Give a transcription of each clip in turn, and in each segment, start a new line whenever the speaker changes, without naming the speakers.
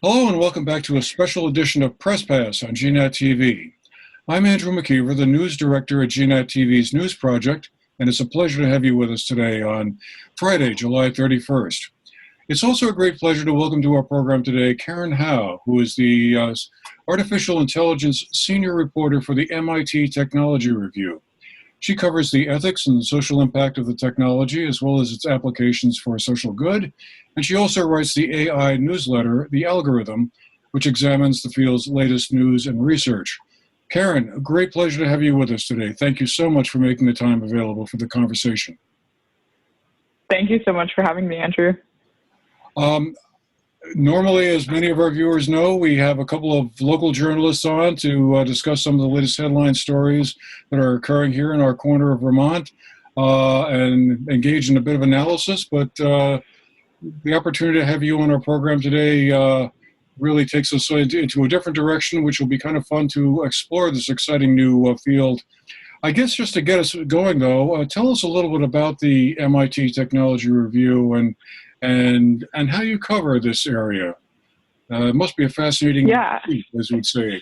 Hello and welcome back to a special edition of Press Pass on GNAT-TV. I'm Andrew McKeever, the news director at GNAT-TV's News Project, and it's a pleasure to have you with us today on Friday, July 31st. It's also a great pleasure to welcome to our program today Karen Howe, who is the Artificial Intelligence Senior Reporter for the MIT Technology Review. She covers the ethics and the social impact of the technology, as well as its applications for social good. And she also writes the AI newsletter, The Algorithm, which examines the field's latest news and research. Karen, a great pleasure to have you with us today. Thank you so much for making the time available for the conversation.
Thank you so much for having me, Andrew.
Normally, as many of our viewers know, we have a couple of local journalists on to discuss some of the latest headline stories that are occurring here in our corner of Vermont and engage in a bit of analysis. But the opportunity to have you on our program today really takes us into a different direction, which will be kind of fun to explore this exciting new field. I guess just to get us going, though, tell us a little bit about the MIT Technology Review and how you cover this area. It must be a fascinating feat, as we'd say.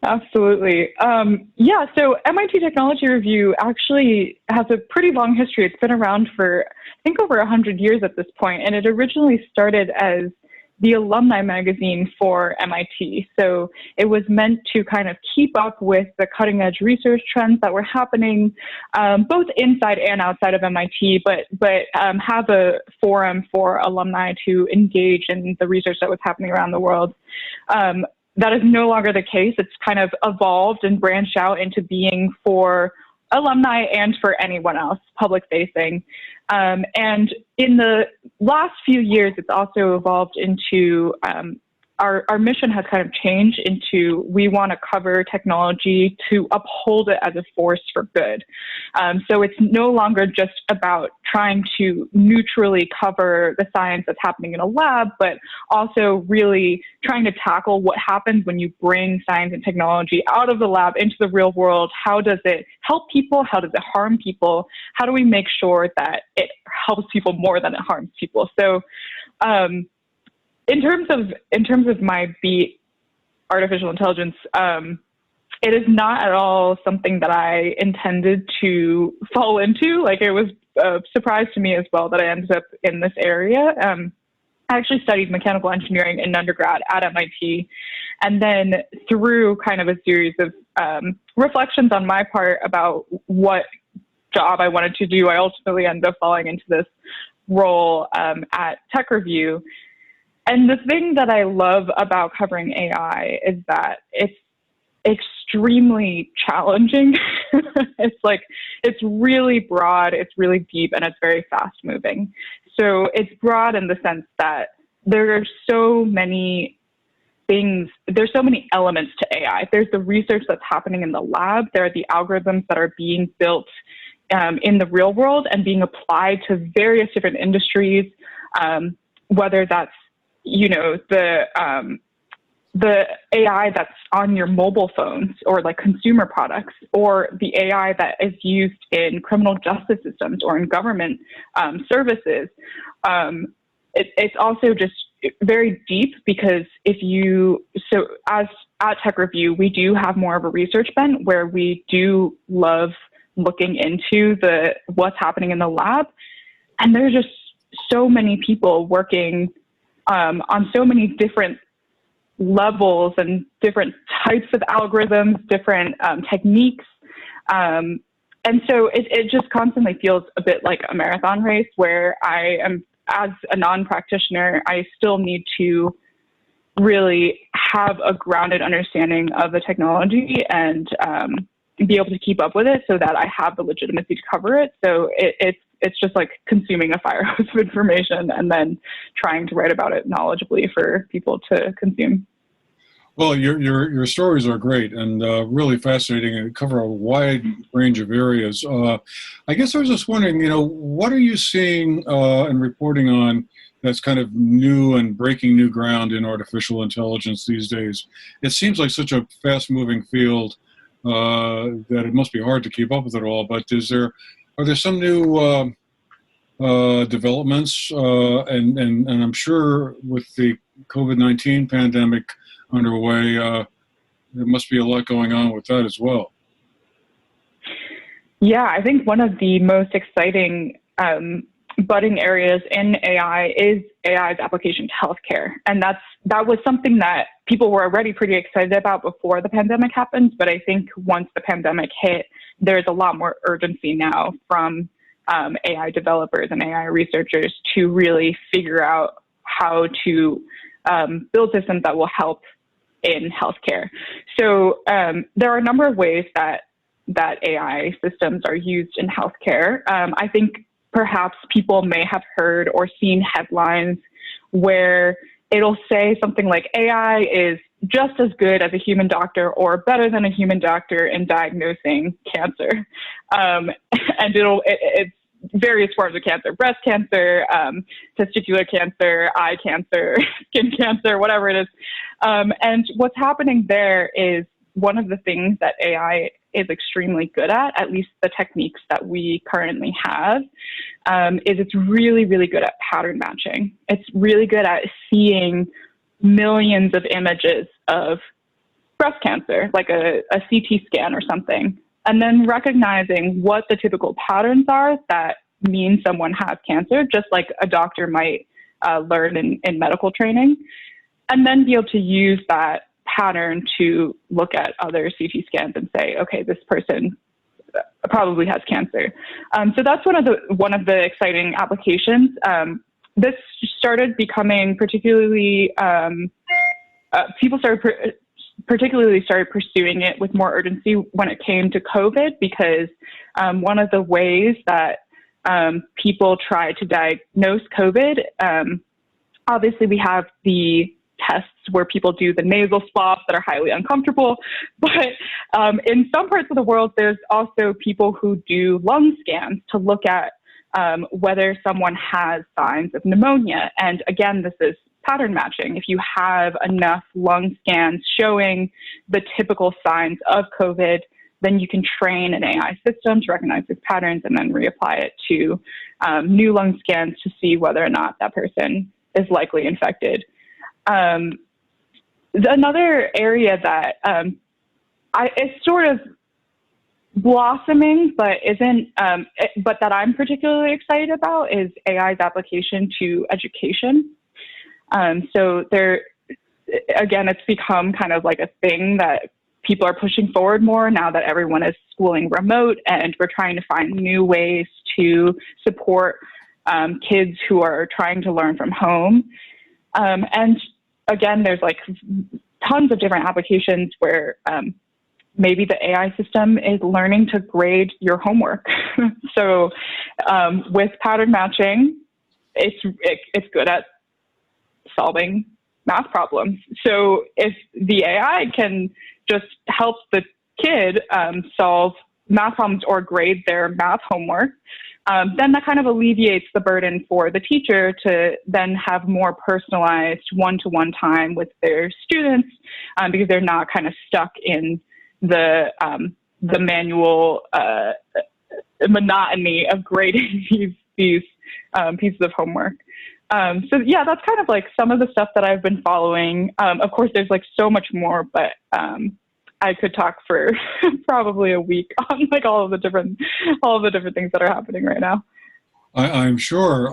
Absolutely. So MIT Technology Review actually has a pretty long history. It's been around for, I think, over 100 years at this point, and it originally started as the alumni magazine for MIT. So it was meant to kind of keep up with the cutting edge research trends that were happening, both inside and outside of MIT, but have a forum for alumni to engage in the research that was happening around the world. That is no longer the case. It's kind of evolved and branched out into being for alumni and for anyone else, public facing. And in the last few years, it's also evolved into our mission has kind of changed into we want to cover technology to uphold it as a force for good. So it's no longer just about trying to neutrally cover the science that's happening in a lab, but also really trying to tackle what happens when you bring science and technology out of the lab into the real world. How does it help people? How does it harm people? How do we make sure that it helps people more than it harms people? So, in terms of my beat, artificial intelligence, it is not at all something that I intended to fall into. Like, it was a surprise to me as well that I ended up in this area. I actually studied mechanical engineering in undergrad at MIT, and then through kind of a series of reflections on my part about what job I wanted to do, I ultimately ended up falling into this role at Tech Review. And the thing that I love about covering AI is that it's extremely challenging. It's really broad, it's really deep, and it's very fast moving. So it's broad in the sense that there are so many things, there's so many elements to AI. There's the research that's happening in the lab. There are the algorithms that are being built in the real world and being applied to various different industries, whether that's the AI that's on your mobile phones or like consumer products, or the AI that is used in criminal justice systems or in government services. It's also just very deep because as at Tech Review, we do have more of a research bent where we do love looking into what's happening in the lab. And there's just so many people working on so many different levels and different types of algorithms, different techniques. And so it just constantly feels a bit like a marathon race where I am, as a non-practitioner, I still need to really have a grounded understanding of the technology and be able to keep up with it so that I have the legitimacy to cover it. So it's just like consuming a fire hose of information and then trying to write about it knowledgeably for people to consume.
Well, your stories are great and really fascinating and cover a wide range of areas. I guess I was just wondering, what are you seeing and reporting on that's kind of new and breaking new ground in artificial intelligence these days? It seems like such a fast-moving field that it must be hard to keep up with it all. But are there some new developments, and I'm sure with the COVID-19 pandemic underway. There must be a lot going on with that as well.
Yeah, I think one of the most exciting budding areas in AI is AI's application to healthcare. And that was something that people were already pretty excited about before the pandemic happened. But I think once the pandemic hit, there's a lot more urgency now from AI developers and AI researchers to really figure out how to build systems that will help in healthcare. So there are a number of ways that AI systems are used in healthcare. I think perhaps people may have heard or seen headlines where it'll say something like AI is just as good as a human doctor or better than a human doctor in diagnosing cancer. And it's various forms of cancer, breast cancer, testicular cancer, eye cancer, skin cancer, whatever it is. And what's happening there is one of the things that AI is extremely good at least the techniques that we currently have, is it's really, really good at pattern matching. It's really good at seeing millions of images of breast cancer, like a CT scan or something, and then recognizing what the typical patterns are that mean someone has cancer, just like a doctor might learn in medical training, and then be able to use that pattern to look at other CT scans and say, okay, this person probably has cancer. So that's one of the exciting applications. This started becoming particularly, people particularly started pursuing it with more urgency when it came to COVID, because one of the ways that people try to diagnose COVID, obviously we have the tests where people do the nasal swabs that are highly uncomfortable. But in some parts of the world, there's also people who do lung scans to look at whether someone has signs of pneumonia. And again, this is pattern matching. If you have enough lung scans showing the typical signs of COVID, then you can train an AI system to recognize these patterns and then reapply it to new lung scans to see whether or not that person is likely infected. Another area that it's sort of blossoming, but isn't, but that I'm particularly excited about is AI's application to education. So there, again, it's become kind of like a thing that people are pushing forward more now that everyone is schooling remote, and we're trying to find new ways to support kids who are trying to learn from home. And again, there's like tons of different applications where maybe the AI system is learning to grade your homework. So with pattern matching, it's good at solving math problems. So if the AI can just help the kid solve math problems or grade their math homework, then that kind of alleviates the burden for the teacher to then have more personalized one-to-one time with their students, because they're not kind of stuck in the manual monotony of grading these pieces of homework. So yeah, that's kind of like some of the stuff that I've been following. Of course, there's like so much more, but I could talk for probably a week on like all of the different things that are happening right now.
I'm sure.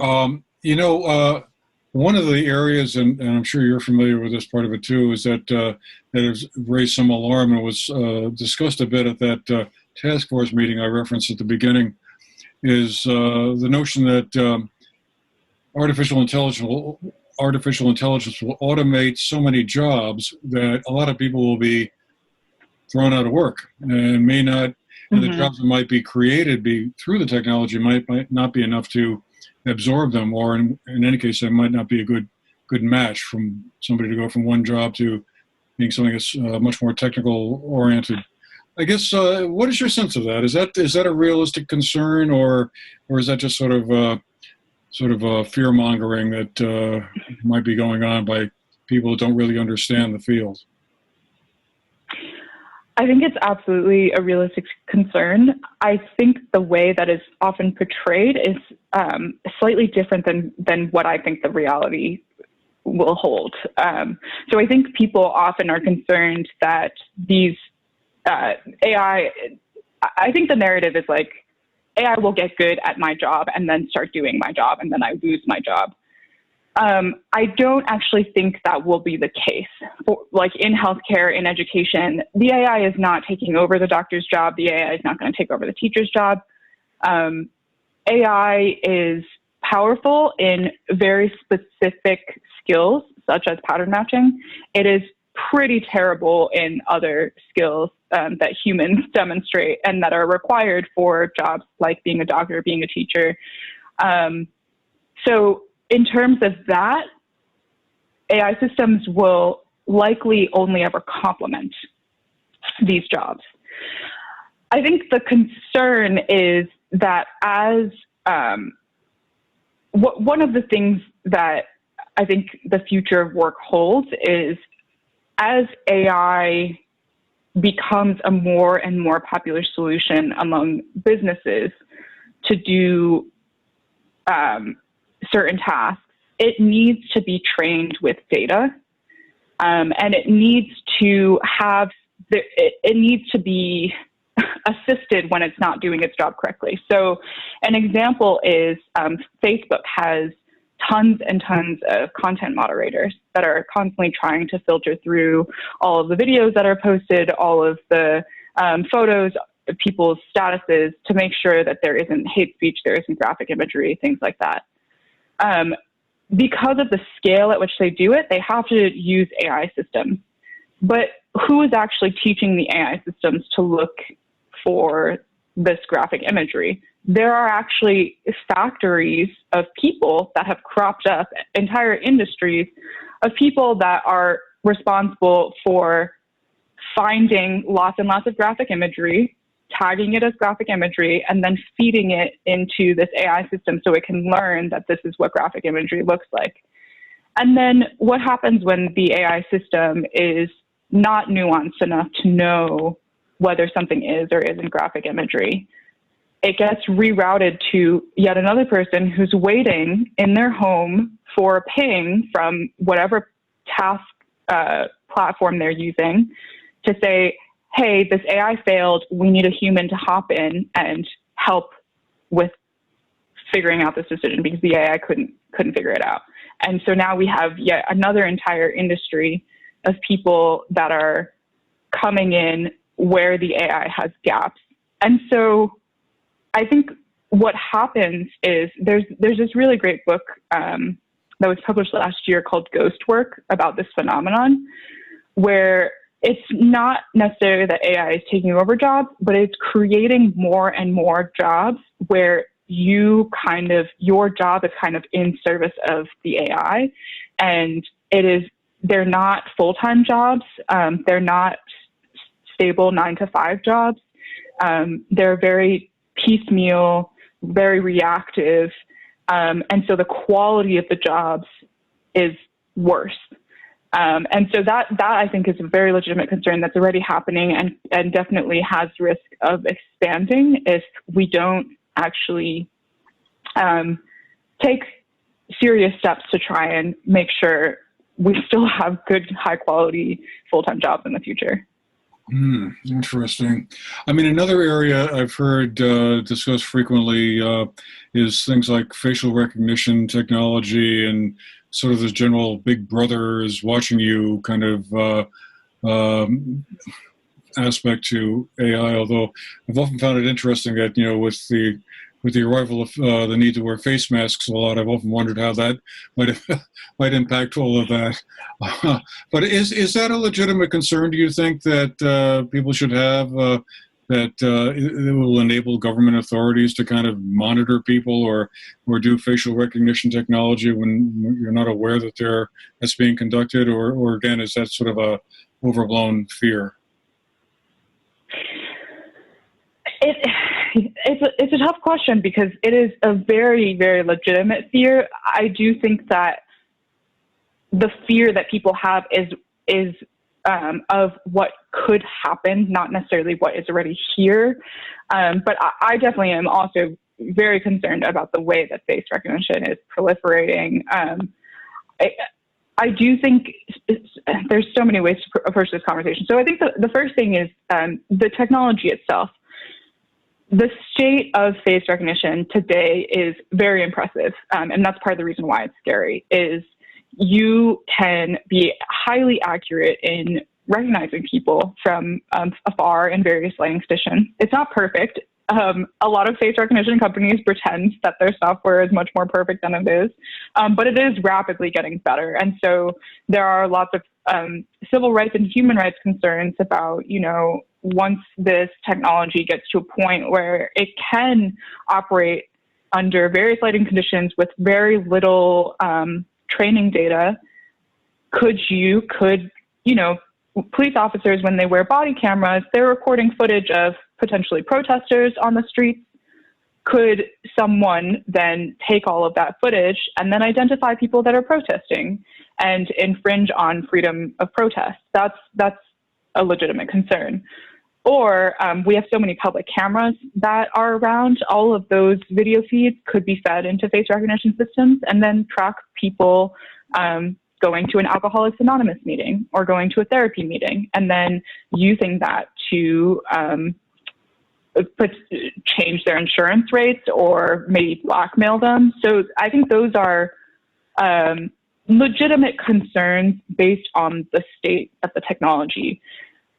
One of the areas, and I'm sure you're familiar with this part of it too, is that that has raised some alarm and was discussed a bit at that task force meeting I referenced at the beginning, is the notion that artificial intelligence will automate so many jobs that a lot of people will be thrown out of work and may not, and the jobs that might be created through the technology might not be enough to absorb them, or in any case, there might not be a good match from somebody to go from one job to being something that's much more technical oriented. I guess, what is your sense of that? Is that a realistic concern, or is that just sort of fear mongering that might be going on by people who don't really understand the field?
I think it's absolutely a realistic concern. I think the way that is often portrayed is slightly different than what I think the reality will hold. So I think people often are concerned that these AI, I think the narrative is like, AI will get good at my job and then start doing my job, and then I lose my job. I don't actually think that will be the case. Like in healthcare, in education, the AI is not taking over the doctor's job. The AI is not going to take over the teacher's job. AI is powerful in very specific skills, such as pattern matching. It is pretty terrible in other skills that humans demonstrate and that are required for jobs like being a doctor, being a teacher. So in terms of that, AI systems will likely only ever complement these jobs. I think the concern is that as one of the things that I think the future of work holds is as AI becomes a more and more popular solution among businesses to do certain tasks, it needs to be trained with data, and it needs to have it needs to be assisted when it's not doing its job correctly. So an example is Facebook has tons and tons of content moderators that are constantly trying to filter through all of the videos that are posted, all of the photos, people's statuses, to make sure that there isn't hate speech, there isn't graphic imagery, things like that. Because of the scale at which they do it, they have to use AI systems. But who is actually teaching the AI systems to look for this graphic imagery? There are actually factories of people that have cropped up, entire industries of people that are responsible for finding lots and lots of graphic imagery, tagging it as graphic imagery, and then feeding it into this AI system so it can learn that this is what graphic imagery looks like. And then what happens when the AI system is not nuanced enough to know whether something is or isn't graphic imagery? It gets rerouted to yet another person who's waiting in their home for a ping from whatever task platform they're using to say, hey, this AI failed. We need a human to hop in and help with figuring out this decision because the AI couldn't figure it out. And so now we have yet another entire industry of people that are coming in where the AI has gaps. And so I think what happens is there's this really great book that was published last year called Ghost Work about this phenomenon, where it's not necessarily that AI is taking over jobs, but it's creating more and more jobs where your job is kind of in service of the AI. And they're not full-time jobs. They're not stable 9-to-5 jobs. They're very piecemeal, very reactive. And so the quality of the jobs is worse. And so that I think is a very legitimate concern that's already happening and definitely has risk of expanding if we don't actually take serious steps to try and make sure we still have good, high quality full-time jobs in the future.
Interesting. I mean, another area I've heard discussed frequently is things like facial recognition technology and sort of this general big brother is watching you kind of aspect to AI, although I've often found it interesting that, with the arrival of the need to wear face masks a lot, I've often wondered how that might impact all of that. But is that a legitimate concern? Do you think that people should have that it will enable government authorities to kind of monitor people or do facial recognition technology when you're not aware that that's being conducted, or again, is that sort of a overblown fear?
It's a tough question because it is a very, very legitimate fear. I do think that the fear that people have is of what could happen, not necessarily what is already here. But I definitely am also very concerned about the way that face recognition is proliferating. I do think there's so many ways to approach this conversation. So I think the first thing is the technology itself. The state of face recognition today is very impressive, and that's part of the reason why it's scary, is you can be highly accurate in recognizing people from afar in various lighting conditions. It's not perfect. A lot of face recognition companies pretend that their software is much more perfect than it is, but it is rapidly getting better. And so there are lots of civil rights and human rights concerns about, once this technology gets to a point where it can operate under various lighting conditions with very little training data, could police officers, when they wear body cameras, they're recording footage of potentially protesters on the streets. Could someone then take all of that footage and then identify people that are protesting and infringe on freedom of protest? That's a legitimate concern. Or we have so many public cameras that are around. All of those video feeds could be fed into face recognition systems and then track people going to an Alcoholics Anonymous meeting or going to a therapy meeting, and then using that to change their insurance rates or maybe blackmail them. So I think those are legitimate concerns based on the state of the technology.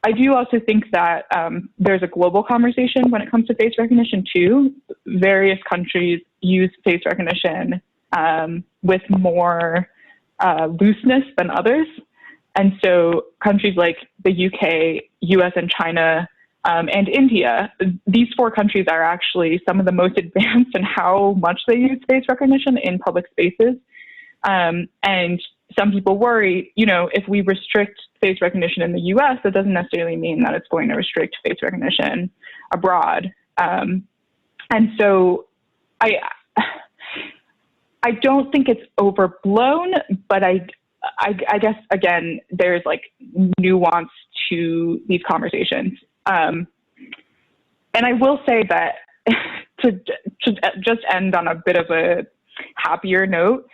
I do also think that there's a global conversation when it comes to face recognition too. Various countries use face recognition with more looseness than others. And so countries like the UK, US, and China, and India, these four countries are actually some of the most advanced in how much they use face recognition in public spaces. And some people worry, if we restrict face recognition in the US, that doesn't necessarily mean that it's going to restrict face recognition abroad. And so I don't think it's overblown, but I guess, again, there's like nuance to these conversations. And I will say that to just end on a bit of a happier note,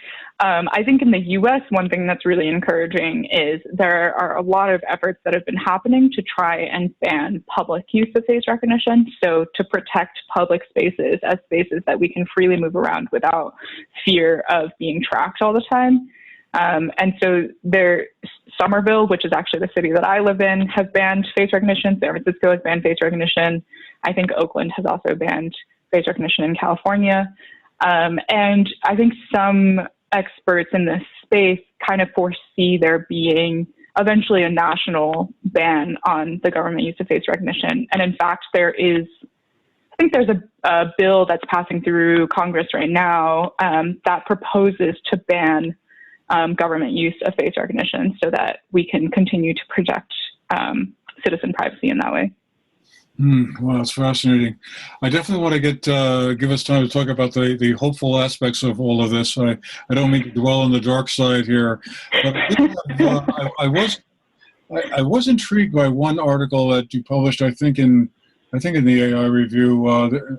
I think in the US, one thing that's really encouraging is there are a lot of efforts that have been happening to try and ban public use of face recognition. So to protect public spaces as spaces that we can freely move around without fear of being tracked all the time. And so Somerville, which is actually the city that I live in, has banned face recognition. San Francisco has banned face recognition. I think Oakland has also banned face recognition in California. And I think some experts in this space kind of foresee there being eventually a national ban on the government use of face recognition. And in fact, there's a bill that's passing through Congress right now that proposes to ban government use of face recognition so that we can continue to protect citizen privacy in that way.
Wow, that's fascinating. I definitely want to give us time to talk about the hopeful aspects of all of this. I don't mean to dwell on the dark side here, but I was intrigued by one article that you published. I think in the AI review,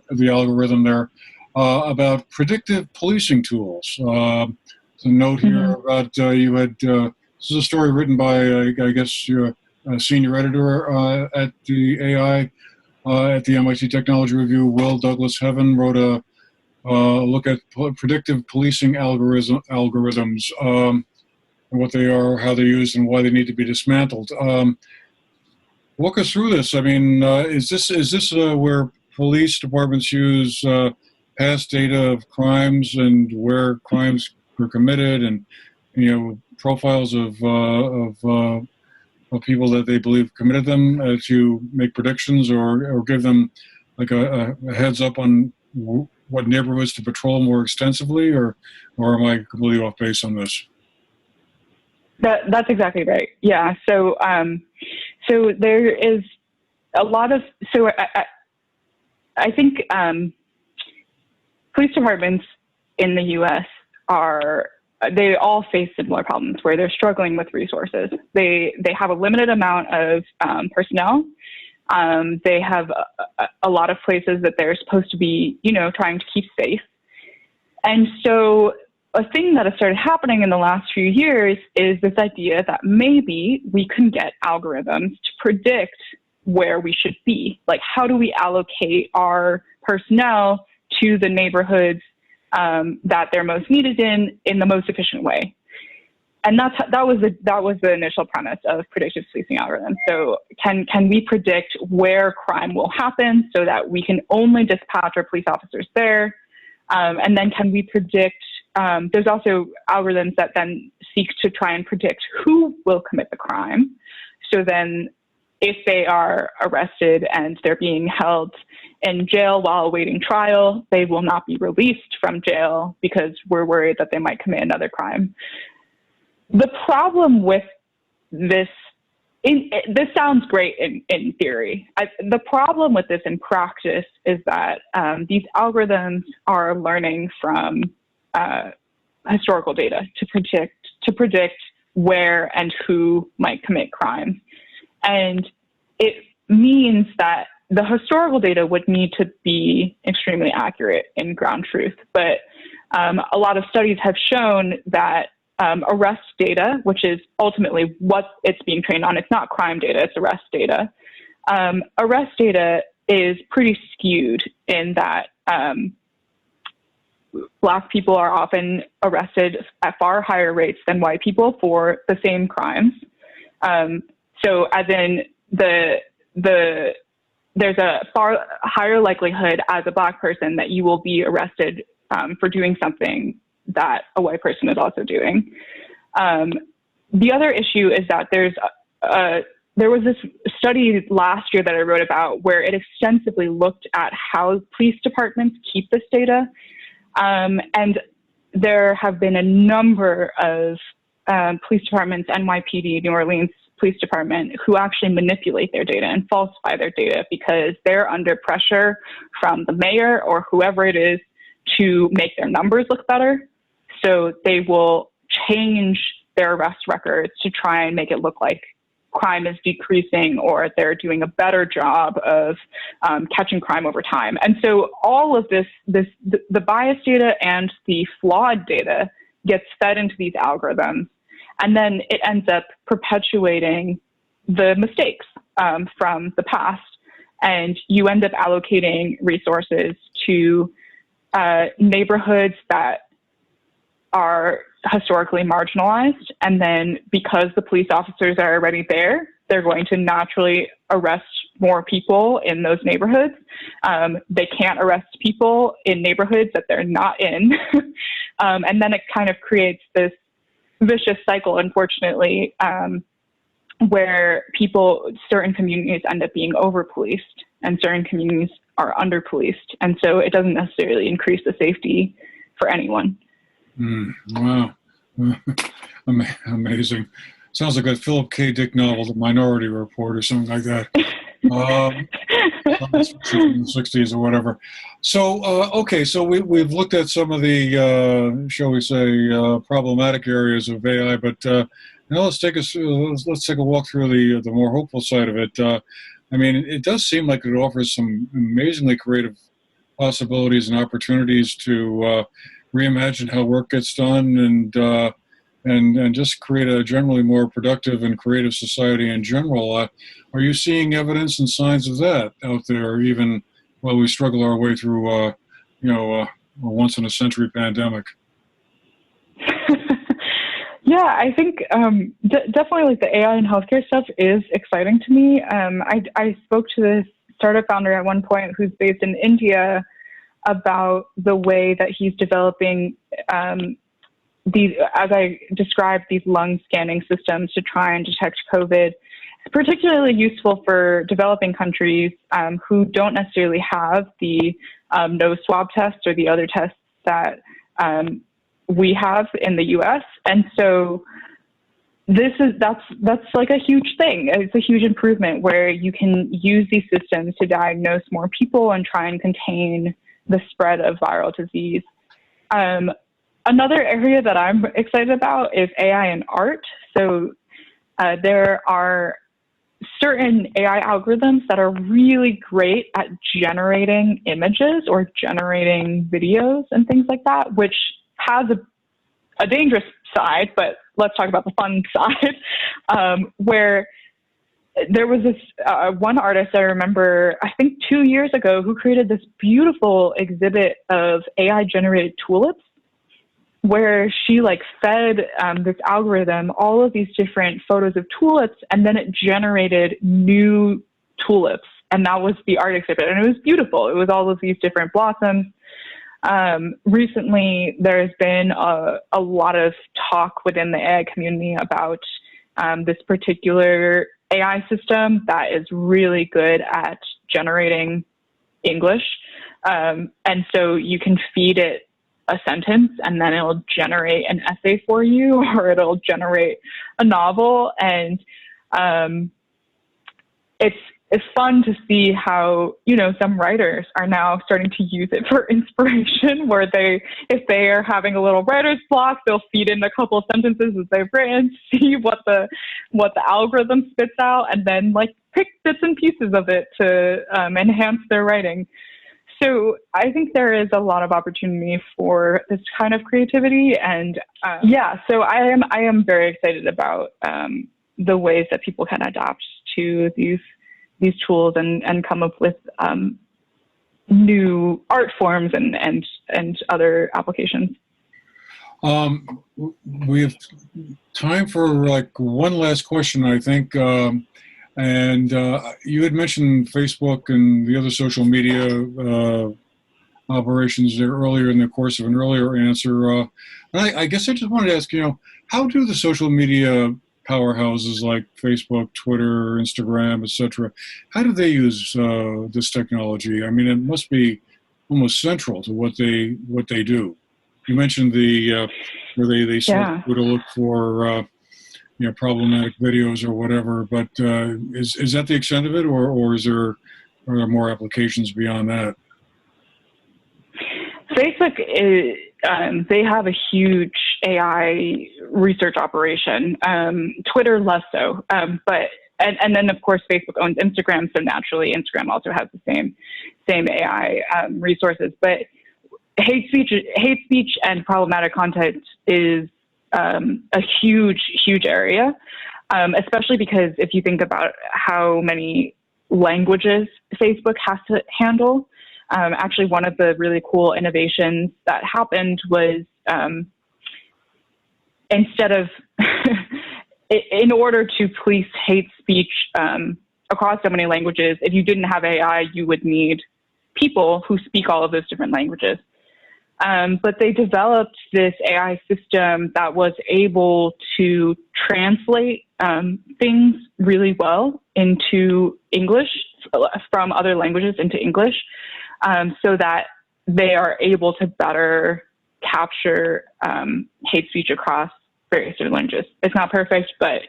the algorithm there about predictive policing tools. There's a note here about you had. This is a story written by I guess you're a senior editor at the AI. At the MIT Technology Review, Will Douglas Heaven wrote a look at predictive policing algorithms, and what they are, how they're used, and why they need to be dismantled. Walk us through this. I mean, is this where police departments use past data of crimes and where crimes were committed, and profiles of people that they believe committed them to make predictions or give them like a heads up on what neighborhoods to patrol more extensively, or am I completely off base on this?
That's exactly right. Yeah. So there is a lot of, I think police departments in the U.S. they all face similar problems where they're struggling with resources. They have a limited amount of personnel. They have a lot of places that they're supposed to be, trying to keep safe. And so a thing that has started happening in the last few years is this idea that maybe we can get algorithms to predict where we should be. Like, how do we allocate our personnel to the neighborhoods that they're most needed in the most efficient way? And that was the initial premise of predictive policing algorithms. So can we predict where crime will happen so that we can only dispatch our police officers there? And then can we predict, there's also algorithms that then seek to try and predict who will commit the crime. So then if they are arrested and they're being held in jail while awaiting trial, they will not be released from jail because we're worried that they might commit another crime. The problem with this, this sounds great in theory. The problem with this in practice is that these algorithms are learning from historical data to predict where and who might commit crimes. And it means that the historical data would need to be extremely accurate in ground truth. But a lot of studies have shown that arrest data, which is ultimately what it's being trained on, it's not crime data, it's arrest data. Arrest data is pretty skewed in that Black people are often arrested at far higher rates than white people for the same crimes. So as in there's a far higher likelihood as a Black person that you will be arrested for doing something that a white person is also doing. The other issue is that there was this study last year that I wrote about where it extensively looked at how police departments keep this data. And there have been a number of police departments, NYPD, New Orleans Police Department, who actually manipulate their data and falsify their data because they're under pressure from the mayor or whoever it is to make their numbers look better. So they will change their arrest records to try and make it look like crime is decreasing or they're doing a better job of catching crime over time. And so all of the bias data and the flawed data gets fed into these algorithms, and then it ends up perpetuating the mistakes from the past. And you end up allocating resources to neighborhoods that are historically marginalized. And then because the police officers are already there, they're going to naturally arrest more people in those neighborhoods. They can't arrest people in neighborhoods that they're not in. And then it kind of creates this vicious cycle, unfortunately, where certain communities end up being over-policed and certain communities are under-policed. And so it doesn't necessarily increase the safety for anyone.
Wow. Amazing. Sounds like a Philip K. Dick novel, The Minority Report or something like that. From the 60s or whatever. So, okay, so we've looked at some of the, shall we say, problematic areas of AI, but now let's take a walk through the more hopeful side of it. I mean, it does seem like it offers some amazingly creative possibilities and opportunities to reimagine how work gets done and just create a generally more productive and creative society in general. Are you seeing evidence and signs of that out there, even while we struggle our way through, a once-in-a-century pandemic?
Yeah, I think definitely like the AI and healthcare stuff is exciting to me. I spoke to this startup founder at one point who's based in India about the way that he's developing these, as I described, these lung scanning systems to try and detect COVID. It's particularly useful for developing countries who don't necessarily have the nose swab test or the other tests that we have in the U.S. And so that's like a huge thing. It's a huge improvement where you can use these systems to diagnose more people and try and contain the spread of viral disease. Another area that I'm excited about is AI and art. So there are certain AI algorithms that are really great at generating images or generating videos and things like that, which has a dangerous side, but let's talk about the fun side, where there was this one artist I remember, I think 2 years ago, who created this beautiful exhibit of AI generated tulips, where she like fed this algorithm all of these different photos of tulips, and then it generated new tulips. And that was the art exhibit. And it was beautiful. It was all of these different blossoms. Recently, there's been a lot of talk within the AI community about this particular AI system that is really good at generating English. And so you can feed it a sentence and then it'll generate an essay for you, or it'll generate a novel. And it's fun to see how, some writers are now starting to use it for inspiration, where if they are having a little writer's block, they'll feed in a couple of sentences that they've written, see what the algorithm spits out, and then like pick bits and pieces of it to enhance their writing. So I think there is a lot of opportunity for this kind of creativity. And so I am very excited about the ways that people can adapt to these tools and come up with new art forms and other applications.
We have time for like one last question, I think. And you had mentioned Facebook and the other social media operations there earlier in the course of an earlier answer. I guess I just wanted to ask, how do the social media powerhouses like Facebook, Twitter, Instagram, etc., how do they use this technology? I mean, it must be almost central to what they do. You mentioned where they sort of would look for problematic videos or whatever, but is that the extent of it, or are there more applications beyond that?
Facebook is, they have a huge AI research operation. Twitter less so, but then of course Facebook owns Instagram, so naturally Instagram also has the same AI resources. But hate speech and problematic content is a huge area, especially because if you think about how many languages Facebook has to handle. Actually, one of the really cool innovations that happened was instead of, in order to police hate speech across so many languages, if you didn't have AI, you would need people who speak all of those different languages. But they developed this AI system that was able to translate things really well into English, from other languages into English, so that they are able to better capture hate speech across various different languages. It's not perfect, but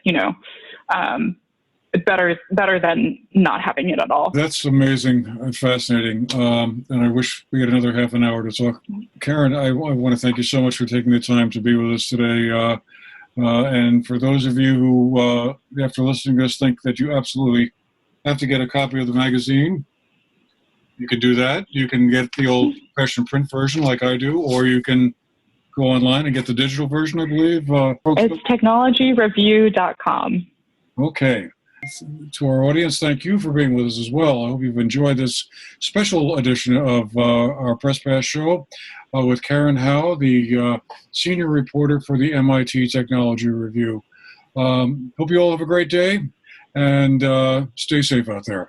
better than not having it at all. That's
amazing and fascinating. And I wish we had another half an hour to talk. Karen, I want to thank you so much for taking the time to be with us today. And for those of you who, after listening to this, think that you absolutely have to get a copy of the magazine, you can do that. You can get the old-fashioned print version like I do, or you can go online and get the digital version, I believe.
It's technologyreview.com.
Okay. To our audience, thank you for being with us as well. I hope you've enjoyed this special edition of our Press Pass show with Karen Howe, the senior reporter for the MIT Technology Review. Hope you all have a great day, and stay safe out there.